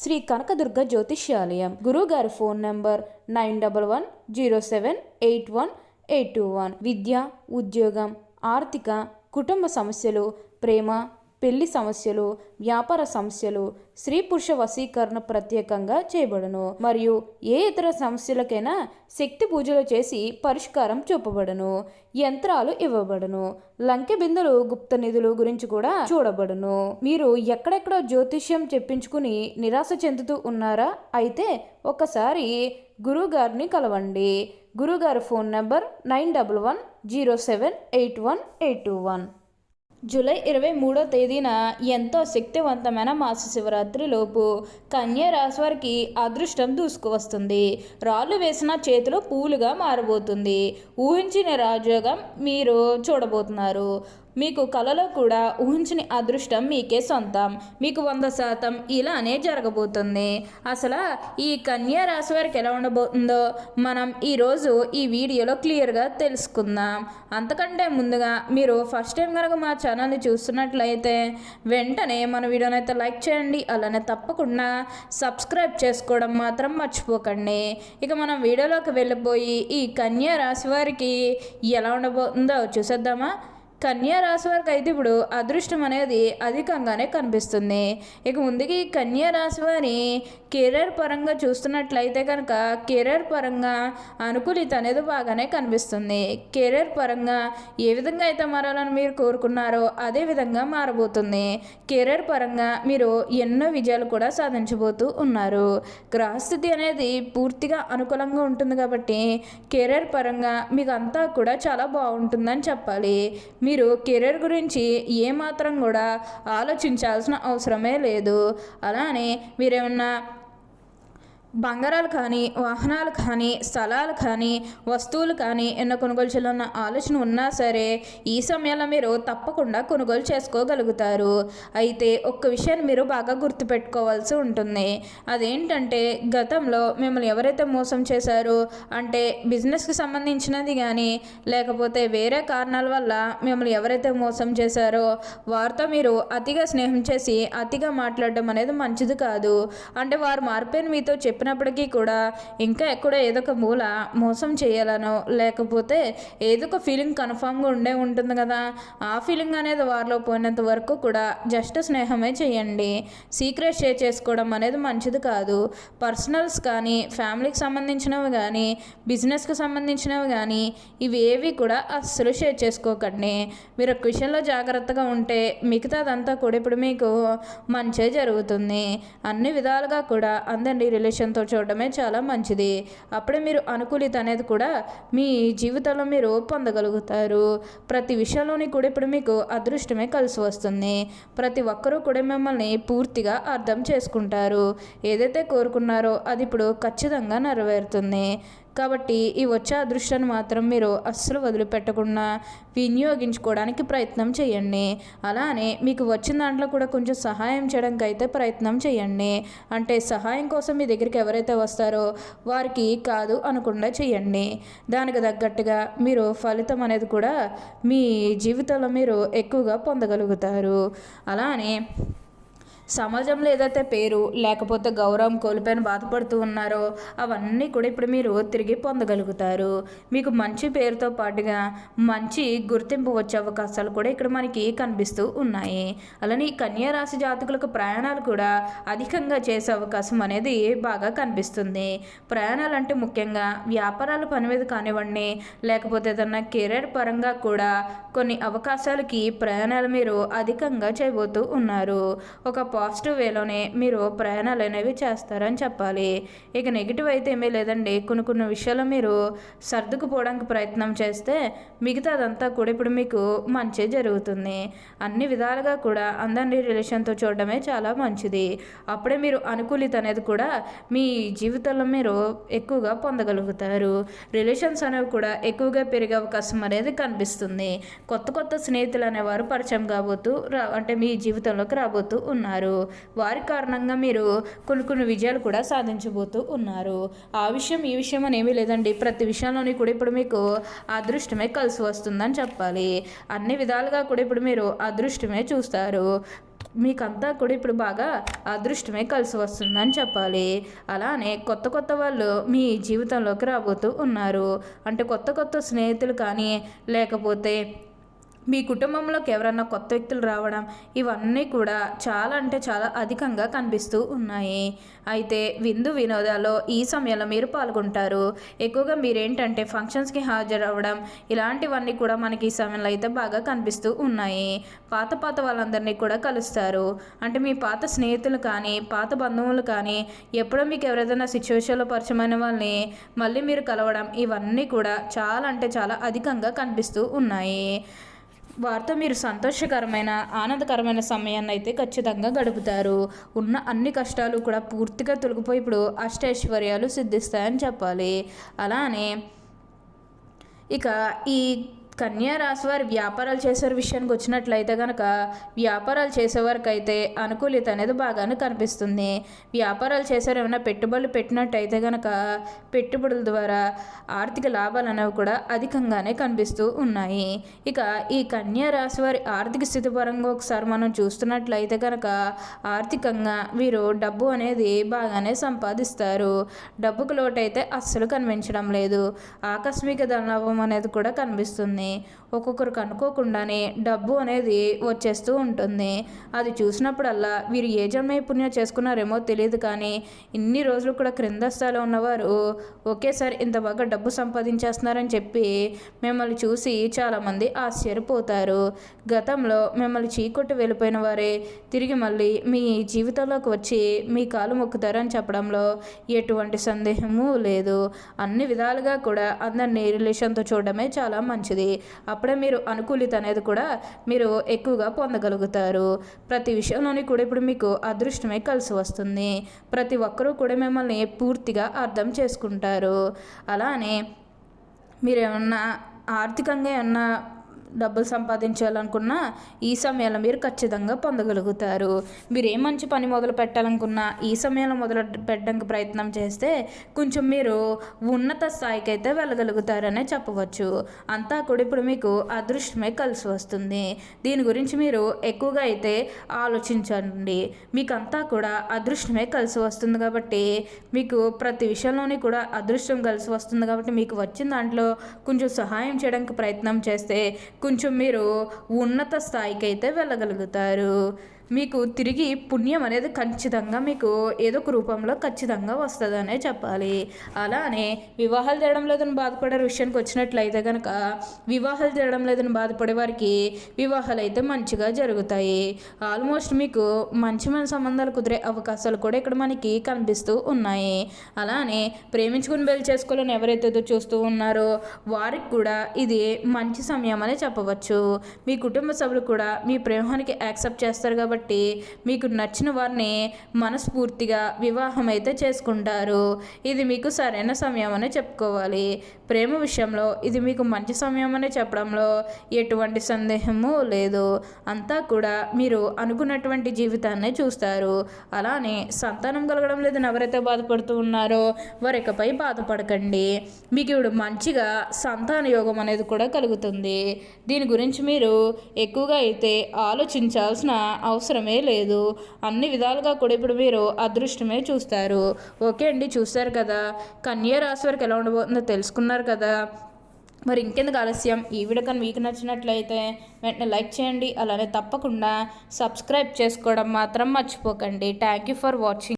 శ్రీ కనకదుర్గ జ్యోతిష్యాలయం. గురువుగారి phone number 9117781821. విద్య, ఉద్యోగం, ఆర్థిక, కుటుంబ సమస్యలు, ప్రేమ, పెళ్లి సమస్యలు, వ్యాపార సమస్యలు, స్త్రీ పురుష వశీకరణ ప్రత్యేకంగా చేయబడును. మరియు ఏ ఇతర సమస్యలకైనా శక్తి పూజలు చేసి పరిష్కారం చూపబడును. యంత్రాలు ఇవ్వబడును. లంకె బిందులు, గుప్త నిధులు గురించి కూడా చూడబడును. మీరు ఎక్కడెక్కడో జ్యోతిష్యం చెప్పించుకుని నిరాశ చెందుతూ ఉన్నారా? అయితే ఒకసారి గురువుగారిని కలవండి. గురువుగారి ఫోన్ నంబర్ 9117781821. జూలై 23వ తేదీన ఎంతో శక్తివంతమైన మాస శివరాత్రి లోపు కన్యా రాశి వారికి అదృష్టం దూసుకువస్తుంది. రాళ్ళు వేసిన చేతులు పూలుగా మారబోతుంది. ఊహించిన రాజయోగం మీరు చూడబోతున్నారు. మీకు కలలో కూడా ఊహించని అదృష్టం మీకే సొంతం. మీకు 100% ఇలానే జరగబోతుంది. అసలు ఈ కన్యా రాశి వారికి ఎలా ఉండబోతుందో మనం ఈరోజు ఈ వీడియోలో క్లియర్గా తెలుసుకుందాం. అంతకంటే ముందుగా మీరు ఫస్ట్ టైం కనుక మా ఛానల్ని చూస్తున్నట్లయితే వెంటనే మన వీడియోని అయితే లైక్ చేయండి. అలానే తప్పకుండా సబ్స్క్రైబ్ చేసుకోవడం మాత్రం మర్చిపోకండి. ఇక మనం వీడియోలోకి వెళ్ళిపోయి ఈ కన్యా రాశి వారికి ఎలా ఉండబోతుందో చూసేద్దామా. కన్యా రాశి వారికి అయితే ఇప్పుడు అదృష్టం అనేది అధికంగానే కనిపిస్తుంది. ఇక ముందుకి కన్యా రాశి వారి కెరీర్ పరంగా చూస్తున్నట్లయితే కనుక కెరీర్ పరంగా అనుకూలిత అనేది బాగానే కనిపిస్తుంది. కెరీర్ పరంగా ఏ విధంగా అయితే మారాలని మీరు కోరుకున్నారో అదే విధంగా మారబోతుంది. కెరీర్ పరంగా మీరు ఎన్నో విజయాలు కూడా సాధించబోతూ ఉన్నారు. గ్రహస్థితి అనేది పూర్తిగా అనుకూలంగా ఉంటుంది కాబట్టి కెరీర్ పరంగా మీకు అంతా కూడా చాలా బాగుంటుందని చెప్పాలి. మీరు కెరీర్ గురించి ఏమాత్రం కూడా ఆలోచించాల్సిన అవసరమే లేదు. అలానే మీరేమన్నా బంగారాలు కానీ, వాహనాలు కానీ, స్థలాలు కానీ, వస్తువులు కానీ ఎన్నో కొనుగోలు చేయాలన్న ఆలోచన ఉన్నా సరే ఈ సమయంలో మీరు తప్పకుండా కొనుగోలు చేసుకోగలుగుతారు. అయితే ఒక్క విషయాన్ని మీరు బాగా గుర్తుపెట్టుకోవాల్సి ఉంటుంది. అదేంటంటే గతంలో మిమ్మల్ని ఎవరైతే మోసం చేశారో, అంటే బిజినెస్కి సంబంధించినది కానీ లేకపోతే వేరే కారణాల వల్ల మిమ్మల్ని ఎవరైతే మోసం చేశారో వారితో మీరు అతిగా స్నేహం చేసి అతిగా మాట్లాడడం అనేది మంచిది కాదు. అంటే వారు మారిపోయిన మీతో చెప్పినప్పటికీ కూడా ఇంకా ఎక్కడో ఏదో ఒక మూల మోసం చేయాలనో లేకపోతే ఏదో ఒక ఫీలింగ్ కన్ఫామ్గా ఉంటుంది కదా, ఆ ఫీలింగ్ అనేది వారిలో పోయినంత వరకు కూడా జస్ట్ స్నేహమే చేయండి. సీక్రెట్ షేర్ చేసుకోవడం అనేది మంచిది కాదు. పర్సనల్స్ కానీ, ఫ్యామిలీకి సంబంధించినవి కానీ, బిజినెస్కి సంబంధించినవి కానీ ఇవి ఏవి కూడా అస్సలు షేర్ చేసుకోకండి. మీరు ఒక విషయంలో జాగ్రత్తగా ఉంటే మిగతాదంతా కూడా ఇప్పుడు మీకు మంచే జరుగుతుంది. అన్ని విధాలుగా కూడా అందరినీ రిలేషన్తో చూడడమే చాలా మంచిది. అప్పుడే మీరు అనుకూలిత అనేది కూడా మీ జీవితంలో మీరు పొందగలుగుతారు. ప్రతి విషయంలోని కూడా ఇప్పుడు మీకు అదృష్టమే కలిసి వస్తుంది. ప్రతి ఒక్కరూ కూడా మిమ్మల్ని పూర్తిగా అర్థం చేసుకుంటారు. ఏదైతే కోరుకున్నారో అది ఇప్పుడు ఖచ్చితంగా నెరవేరుతుంది. కాబట్టి ఈ వచ్చే అదృష్టాన్ని మాత్రం మీరు అస్సలు వదిలిపెట్టకుండా వినియోగించుకోవడానికి ప్రయత్నం చేయండి. అలానే మీకు వచ్చిన దాంట్లో కూడా కొంచెం సహాయం చేయడానికి అయితే ప్రయత్నం చేయండి. అంటే సహాయం కోసం మీ దగ్గరికి ఎవరైతే వస్తారో వారికి కాదు అనకుండా చేయండి. దానికి తగ్గట్టుగా మీరు ఫలితం అనేది కూడా మీ జీవితంలో మీరు ఎక్కువగా పొందగలుగుతారు. అలానే సమాజంలో ఏదైతే పేరు లేకపోతే గౌరవం కోల్పోయిన బాధపడుతూ ఉన్నారో అవన్నీ కూడా ఇప్పుడు మీరు తిరిగి పొందగలుగుతారు. మీకు మంచి పేరుతో పాటుగా మంచి గుర్తింపు వచ్చే అవకాశాలు కూడా ఇక్కడ మనకి కనిపిస్తూ ఉన్నాయి. అలానే ఈ కన్యా రాశి జాతకులకు ప్రయాణాలు కూడా అధికంగా చేసే అవకాశం అనేది బాగా కనిపిస్తుంది. ప్రయాణాలు అంటే ముఖ్యంగా వ్యాపారాల పని మీద కానివ్వండి లేకపోతే ఏదన్నా కెరీర్ పరంగా కూడా కొన్ని అవకాశాలకి ప్రయాణాలు మీరు అధికంగా చేయబోతూ ఉన్నారు. ఒక పాజిటివ్ వేలోనే మీరు ప్రయాణాలు అనేవి చేస్తారని చెప్పాలి. ఇక నెగిటివ్ అయితే ఏమీ లేదండి. కొన్ని విషయాలు మీరు సర్దుకుపోవడానికి ప్రయత్నం చేస్తే మిగతాదంతా కూడా ఇప్పుడు మీకు మంచి జరుగుతుంది. అన్ని విధాలుగా కూడా అందరినీ రిలేషన్తో చూడడమే చాలా మంచిది. అప్పుడే మీరు అనుకూలిత అనేది కూడా మీ జీవితంలో మీరు ఎక్కువగా పొందగలుగుతారు. రిలేషన్స్ అనేవి కూడా ఎక్కువగా పెరిగే అవకాశం అనేది కనిపిస్తుంది. కొత్త స్నేహితులు అనేవారు పరిచయం కాబోతూ అంటే మీ జీవితంలోకి రాబోతూ ఉన్నారు. వారి కారణంగా మీరు కొన్ని విజయాలు కూడా సాధించబోతూ ఉన్నారు. ఆ విషయం ఈ విషయం అని ఏమీ లేదండి. ప్రతి విషయంలోని కూడా ఇప్పుడు మీకు అదృష్టమే కలిసి వస్తుందని చెప్పాలి. అన్ని విధాలుగా కూడా ఇప్పుడు మీరు అదృష్టమే చూస్తారు. మీకంతా కూడా ఇప్పుడు బాగా అదృష్టమే కలిసి వస్తుందని చెప్పాలి. అలానే కొత్త కొత్త వాళ్ళు మీ జీవితంలోకి రాబోతూ ఉన్నారు. అంటే కొత్త కొత్త స్నేహితులు కానీ, లేకపోతే మీ కుటుంబంలోకి ఎవరన్నా కొత్త వ్యక్తులు రావడం, ఇవన్నీ కూడా చాలా అంటే చాలా అధికంగా కనిపిస్తూ ఉన్నాయి. అయితే విందు వినోదాల్లో ఈ సమయంలో మీరు పాల్గొంటారు. ఎక్కువగా మీరేంటంటే ఫంక్షన్స్కి హాజరవ్వడం, ఇలాంటివన్నీ కూడా మనకి ఈ సమయంలో అయితే బాగా కనిపిస్తూ ఉన్నాయి. పాత పాత వాళ్ళందరినీ కూడా కలుస్తారు. అంటే మీ పాత స్నేహితులు కానీ, పాత బంధువులు కానీ, ఎప్పుడో మీకు ఎవరైనా సిచ్యువేషన్లో పరిచయమైన వాళ్ళని మళ్ళీ మీరు కలవడం, ఇవన్నీ కూడా చాలా అంటే చాలా అధికంగా కనిపిస్తూ ఉన్నాయి. వారితో మీరు సంతోషకరమైన ఆనందకరమైన సమయాన్ని అయితే ఖచ్చితంగా గడుపుతారు. ఉన్న అన్ని కష్టాలు కూడా పూర్తిగా తొలగిపోయి ఇప్పుడు అష్టైశ్వర్యాలు సిద్ధిస్తాయని చెప్పాలి. అలానే ఇక ఈ కన్యా రాశి వారి వ్యాపారాలు చేసే విషయానికి వచ్చినట్లయితే కనుక వ్యాపారాలు చేసేవారికి అయితే అనుకూలిత అనేది బాగానే కనిపిస్తుంది. వ్యాపారాలు చేసేవారు ఏమైనా పెట్టుబడులు పెట్టినట్టయితే కనుక పెట్టుబడుల ద్వారా ఆర్థిక లాభాలు అనేవి కూడా అధికంగానే కనిపిస్తూ ఉన్నాయి. ఇక ఈ కన్యా రాశి వారి ఆర్థిక స్థితి పరంగా ఒకసారి మనం చూస్తున్నట్లయితే కనుక ఆర్థికంగా వీరు డబ్బు అనేది బాగానే సంపాదిస్తారు. డబ్బుకు లోటైతే అస్సలు కనిపించడం లేదు. ఆకస్మిక ధనలాభం అనేది కూడా కనిపిస్తుంది. ఒక్కొక్కరికి అనుకోకుండానే డబ్బు అనేది వచ్చేస్తూ ఉంటుంది. అది చూసినప్పుడల్లా వీరు ఏ జన్మ పుణ్యం చేసుకున్నారేమో తెలియదు, కానీ ఇన్ని రోజులు కూడా క్రింద స్థాయిలో ఉన్నవారు ఒకేసారి ఇంత బాగా డబ్బు సంపాదించేస్తున్నారని చెప్పి మిమ్మల్ని చూసి చాలామంది ఆశ్చర్యపోతారు. గతంలో మిమ్మల్ని చీకొట్టి వెళ్ళిపోయిన వారే తిరిగి మళ్ళీ మీ జీవితంలోకి వచ్చి మీ కాలు మొక్కుతారని చెప్పడంలో ఎటువంటి సందేహము లేదు. అన్ని విధాలుగా కూడా అందరినీ రిలేషన్తో చూడడమే చాలా మంచిది. అప్పుడే మీరు అనుకూలిత అనేది కూడా మీరు ఎక్కువగా పొందగలుగుతారు. ప్రతి విషయంలోని కూడా ఇప్పుడు మీకు అదృష్టమే కలిసి వస్తుంది. ప్రతి ఒక్కరూ కూడా మిమ్మల్ని పూర్తిగా అర్థం చేసుకుంటారు. అలానే మీరేమన్నా ఆర్థికంగా ఏమన్నా డబ్బులు సంపాదించాలనుకున్నా ఈ సమయంలో మీరు ఖచ్చితంగా పొందగలుగుతారు. మీరు ఏ మంచి పని మొదలు పెట్టాలనుకున్నా ఈ సమయంలో మొదలు పెట్టడానికి ప్రయత్నం చేస్తే కొంచెం మీరు ఉన్నత స్థాయికి అయితే వెళ్ళగలుగుతారనే చెప్పవచ్చు. అంతా కూడా ఇప్పుడు మీకు అదృష్టమే కలిసి వస్తుంది. దీని గురించి మీరు ఎక్కువగా అయితే ఆలోచించండి. మీకంతా కూడా అదృష్టమే కలిసి వస్తుంది కాబట్టి మీకు ప్రతి విషయంలోని కూడా అదృష్టం కలిసి వస్తుంది కాబట్టి మీకు వచ్చిన దాంట్లో కొంచెం సహాయం చేయడానికి ప్రయత్నం చేస్తే కొంచెం మీరు ఉన్నత స్థాయికి అయితే వెళ్ళగలుగుతారు. మీకు తిరిగి పుణ్యం అనేది ఖచ్చితంగా మీకు ఏదో ఒక రూపంలో ఖచ్చితంగా వస్తుందనే చెప్పాలి. అలానే వివాహాలు చేయడం లేదని బాధపడే విషయానికి వచ్చినట్లయితే కనుక వివాహాలు చేయడం లేదని బాధపడే వారికి వివాహాలు అయితే మంచిగా జరుగుతాయి. ఆల్మోస్ట్ మీకు మంచి సంబంధాలు కుదిరే అవకాశాలు కూడా ఇక్కడ మనకి కనిపిస్తూ ఉన్నాయి. అలానే ప్రేమించుకుని పెళ్లి చేసుకోవాలని ఎవరైతే చూస్తూ ఉన్నారో వారికి కూడా ఇది మంచి సమయం అనే చెప్పవచ్చు. మీ కుటుంబ సభ్యులు కూడా మీ ప్రేమానికి యాక్సెప్ట్ చేస్తారు కాబట్టి మీకు నచ్చిన వారిని మనస్ఫూర్తిగా వివాహం అయితే చేసుకుంటారు. ఇది మీకు సరైన సమయం అనే చెప్పుకోవాలి. ప్రేమ విషయంలో ఇది మీకు మంచి సమయం అనే చెప్పడంలో ఎటువంటి సందేహము లేదు. అంతా కూడా మీరు అనుకున్నటువంటి జీవితాన్ని చూస్తారు. అలానే సంతానం కలగడం లేదని ఎవరైతే బాధపడుతూ ఉన్నారో వారికపై బాధపడకండి. మీకు ఇప్పుడు మంచిగా సంతాన యోగం అనేది కూడా కలుగుతుంది. దీని గురించి మీరు ఎక్కువగా అయితే ఆలోచించాల్సిన అవసరమే లేదు. అన్ని విధాలుగా కూడా ఇప్పుడు మీరు అదృష్టమే చూస్తారు. ఓకే అండి, చూస్తారు కదా కన్యా రాశి వారికి ఎలా ఉండబోతుందో తెలుసుకున్నారు కదా. మరి ఇంకెందుకు ఆలస్యం, ఈ వీడియో కానీ మీకు నచ్చినట్లయితే వెంటనే లైక్ చేయండి. అలానే తప్పకుండా సబ్స్క్రైబ్ చేసుకోవడం మాత్రం మర్చిపోకండి. Thank you for watching.